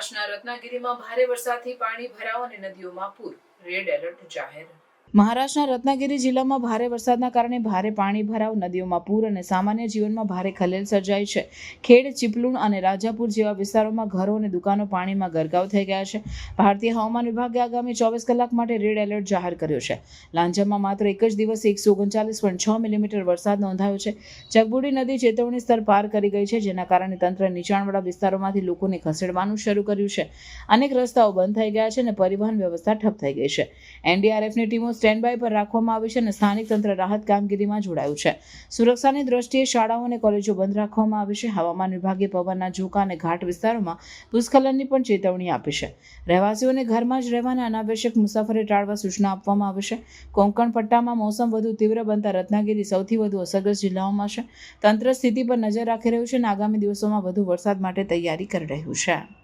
મહારાષ્ટ્રના રત્નાગિરીમાં ભારે વરસાદથી પાણી ભરાવ અને નદીઓમાં પૂર, રેડ એલર્ટ જાહેર. મહારાષ્ટ્રના રત્નાગિરી જિલ્લામાં ભારે વરસાદના કારણે ભારે પાણી ભરાવ, નદીઓમાં પૂર અને સામાન્ય જીવનમાં ભારે ખલેલ સર્જાઈ છે. ખેડ, ચીપલુણ અને રાજાપુર જેવા વિસ્તારોમાં ઘરો અને દુકાનો પાણીમાં ગરકાવ થઈ ગયા છે. ભારતીય હવામાન વિભાગે આગામી 24 કલાક માટે રેડ એલર્ટ જાહેર કર્યો છે. લાંજામમાં માત્ર એક જ દિવસે 139.6 મિલીમીટર વરસાદ નોંધાયો છે. જગબુડી નદી ચેતવણી સ્તર પાર કરી ગઈ છે, જેના કારણે તંત્ર નીચાણવાળા વિસ્તારોમાંથી લોકોને ખસેડવાનું શરૂ કર્યું છે. અનેક રસ્તાઓ બંધ થઈ ગયા છે અને પરિવહન વ્યવસ્થા ઠપ થઈ ગઈ છે. એનડીઆરએફની ટીમો સ્ટેન્ડ બાય પર રાખવામાં આવી છે અને સ્થાનિક તંત્ર રાહત કામગીરીમાં જોડાયું છે. સુરક્ષાની દ્રષ્ટિએ શાળાઓ અને કોલેજો બંધ રાખવામાં આવી છે. હવામાન વિભાગે પવનના ઝોકા અને ઘાટ વિસ્તારોમાં ભૂસ્ખલનની પણ ચેતવણી આપી છે. રહેવાસીઓને ઘરમાં જ રહેવાના અનાવશ્યક મુસાફરી ટાળવા સૂચના આપવામાં આવી છે. કોંકણ પટ્ટામાં મોસમ વધુ તીવ્ર બનતા રત્નાગિરી સૌથી વધુ અસરગ્રસ્ત જિલ્લાઓમાં છે. તંત્ર સ્થિતિ પર નજર રાખી રહ્યું છે અને આગામી દિવસોમાં વધુ વરસાદ માટે તૈયારી કરી રહ્યું છે.